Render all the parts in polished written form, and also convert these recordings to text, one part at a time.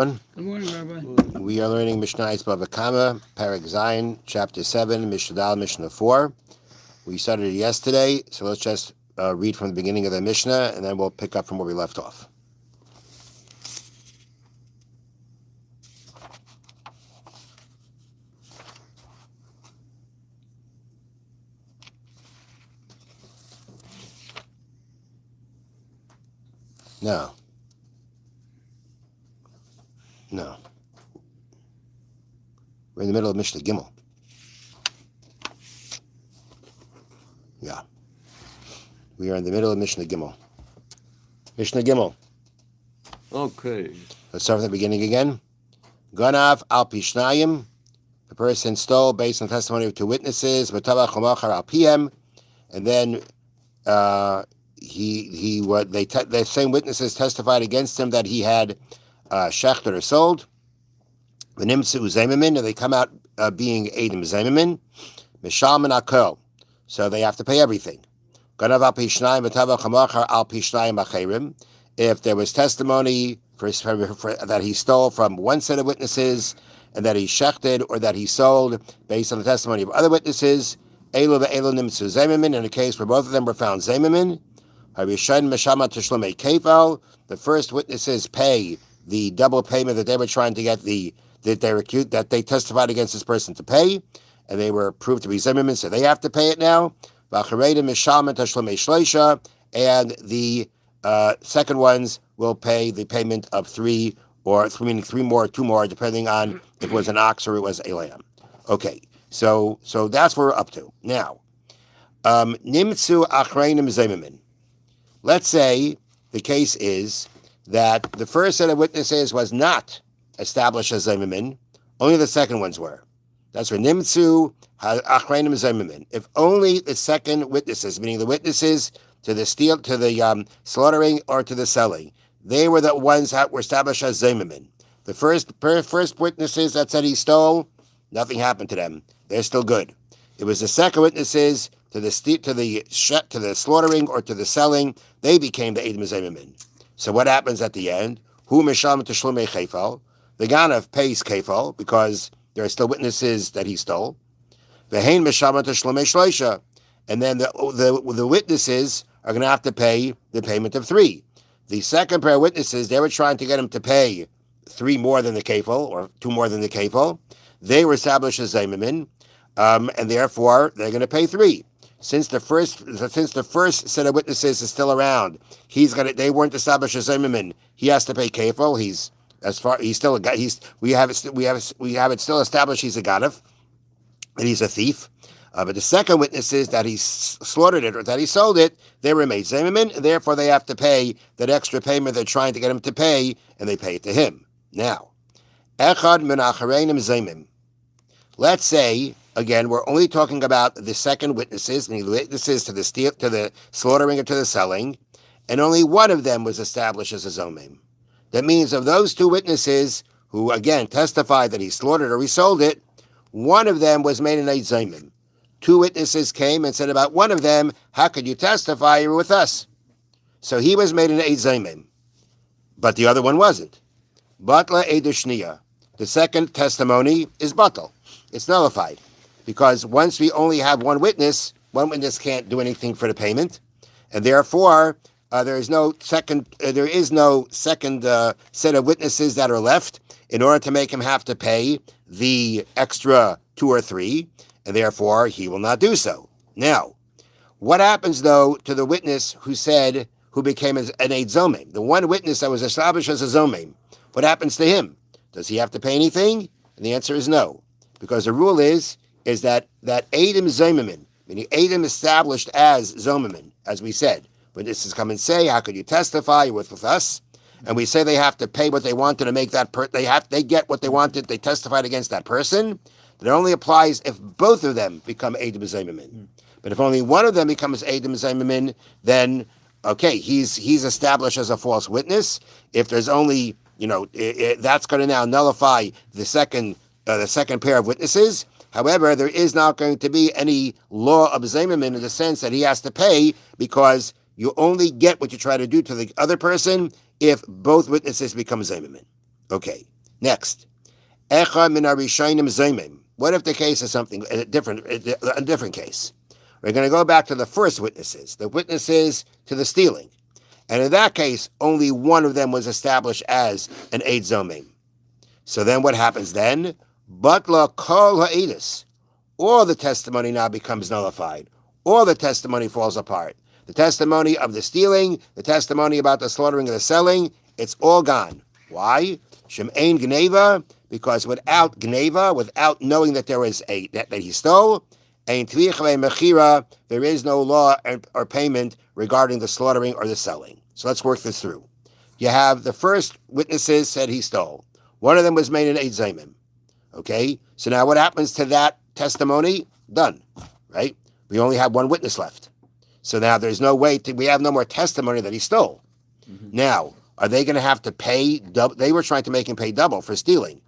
Good morning, Rabbi. We are learning Mishna Bava Kamma, Parak Zayin, Chapter 7, Mishnah Dal, Mishnah 4. We started it yesterday, so let's just read from the beginning of the Mishnah, and then we'll pick up from where we left off. No. We're in the middle of Mishnah Gimel. Yeah. We are in the middle of Mishnah Gimel. Mishnah Gimel. Okay. Let's start from the beginning again. Ganav al pishnayim. The person stole based on testimony of two witnesses. V'tavach chomachar al piem. And then the same witnesses testified against him that he had shechted or sold. V'nimtzu zaymimin, and they come out being eidim zaymimin. Mishalman akol, so they have to pay everything. Ganav al pishnayim v'tavach chomachar al pishnayim acherim. If there was testimony for that he stole from one set of witnesses, and that he shechted or that he sold based on the testimony of other witnesses, elu ve'elu nimtzu zaymimin, in a case where both of them were found zaymimin, the first witnesses pay the double payment that they were trying to get that they testified against this person to pay, and they were proved to be zaymimin, so they have to pay it now. And the second ones will pay the payment of three, meaning three more, two more, depending on if it was an ox or it was a lamb. Okay, so that's what we're up to now. Nimtzu achreinim zaymimin. Let's say the case is that the first set of witnesses was not established as zaymimin, only the second ones were. That's where nimtzu achreinim zaymimin. If only the second witnesses, meaning the witnesses to the slaughtering or to the selling, they were the ones that were established as zaymimin. The first witnesses that said he stole, nothing happened to them. They're still good. It was the second witnesses to the slaughtering or to the selling, they became the eidim zaymimin. So what happens at the end? Hu mishlam teshlumei chefal. The ganav pays kefal because there are still witnesses that he stole. Vehein mishlam teshlumei shleisha. And then the witnesses are going to have to pay the payment of three. The second pair of witnesses, they were trying to get him to pay three more than the kefal, or two more than the kefal. They were established as zaymimin, and therefore they're going to pay three. Since the first set of witnesses is still around, they weren't established as zaymimin. He has to pay kefal. We have it still established he's a ganav, and he's a thief. But the second witnesses that he slaughtered it or that he sold it, they were made zaymimin, and therefore they have to pay that extra payment they're trying to get him to pay, and they pay it to him. Now, echad min achareinim zaymim. Let's say, again, we're only talking about the second witnesses, meaning the witnesses to the slaughtering or to the selling, and only one of them was established as a zomim. That means of those two witnesses who, again, testified that he slaughtered or he sold it, one of them was made an eid zaymim. Two witnesses came and said about one of them, how could you testify? You were with us. So he was made an eid zaymim, but the other one wasn't. Batla eid. The second testimony is batal. It's nullified. Because once we only have one witness can't do anything for the payment, and therefore there is no second set of witnesses that are left in order to make him have to pay the extra two or three, and therefore he will not do so. Now, what happens though to the witness who became an eid zomim? The one witness that was established as a zomim, what happens to him? Does he have to pay anything? And the answer is no, because the rule is that eidim zaymimin, meaning eidim established as zomimin, as we said. Witnesses come and say, how could you testify? You're with us. And we say they have to pay what they wanted to make that they get what they wanted, they testified against that person. That only applies if both of them become eidim zaymimin. But if only one of them becomes eidim zaymimin, then okay, he's established as a false witness. If there's only, that's going to now nullify the second pair of witnesses. However, there is not going to be any law of zaymimin in the sense that he has to pay, because you only get what you try to do to the other person if both witnesses become zaymimin. Okay. Next, Echa min harishayim zoymim. What if the case is something a different case? We're going to go back to the first witnesses, the witnesses to the stealing. And in that case, only one of them was established as an Eid Zomim. So then what happens then? Batla kol ha'edus. All the testimony now becomes nullified. All the testimony falls apart. The testimony of the stealing, the testimony about the slaughtering and the selling, it's all gone. Why? Shem'ein gneva, because without gneva, without knowing that there was that he stole, ein tvich mechira, there is no law or payment regarding the slaughtering or the selling. So let's work this through. You have the first witnesses said he stole. One of them was made an Eid Zomim. Okay, so now what happens to that testimony? Done, right? We only have one witness left. So now there's no way we have no more testimony that he stole. Mm-hmm. Now, are they going to have to pay double? They were trying to make him pay double for stealing.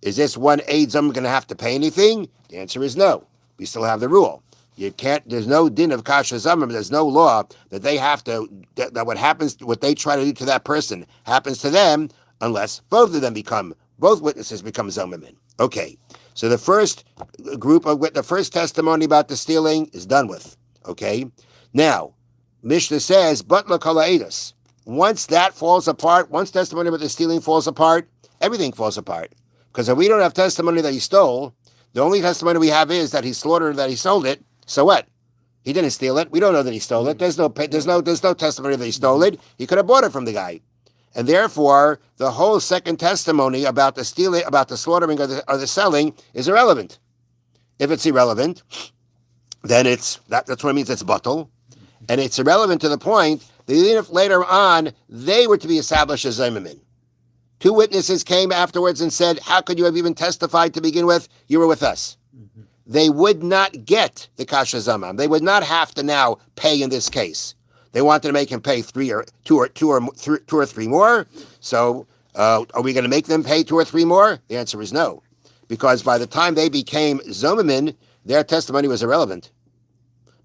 Is this one Eid Zomim going to have to pay anything? The answer is no. We still have the rule. You can't, there's no din of kasha zamim, there's no law that they have to, that what they try to do to that person happens to them unless both of them both witnesses become zomimin. Okay, so the first the first testimony about the stealing is done with. Okay, now, Mishna says, but l'kalaedus. Once that falls apart, once testimony about the stealing falls apart, everything falls apart. Because if we don't have testimony that he stole, the only testimony we have is that he slaughtered, that he sold it. So what? He didn't steal it. We don't know that he stole it. There's no testimony that he stole it. He could have bought it from the guy. And therefore, the whole second testimony about the stealing, about the slaughtering or the selling is irrelevant. If it's irrelevant, then that's what it means. It's batal, and it's irrelevant to the point that even if later on they were to be established as zaymamin. Two witnesses came afterwards and said, "How could you have even testified to begin with? You were with us." Mm-hmm. They would not get the kasha zamam. They would not have to now pay in this case. They wanted to make him pay two or three more. So, are we going to make them pay 2 or 3 more? The answer is no, because by the time they became zomimin, their testimony was irrelevant.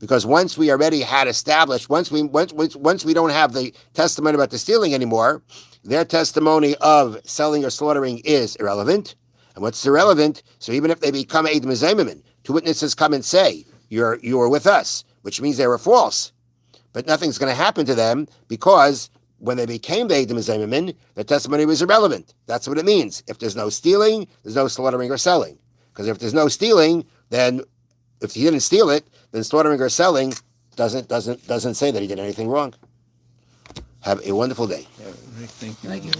Because once we already had established, once we don't have the testimony about the stealing anymore, their testimony of selling or slaughtering is irrelevant. And what's irrelevant? So even if they become Eid Mezaymimin, 2 witnesses come and say you were with us, which means they were false. But nothing's going to happen to them because when they became the Eid Mezaymimin, their testimony was irrelevant. That's what it means. If there's no stealing, there's no slaughtering or selling. Because if there's no stealing, then if he didn't steal it, then slaughtering or selling doesn't say that he did anything wrong. Have a wonderful day. Thank you. Thank you.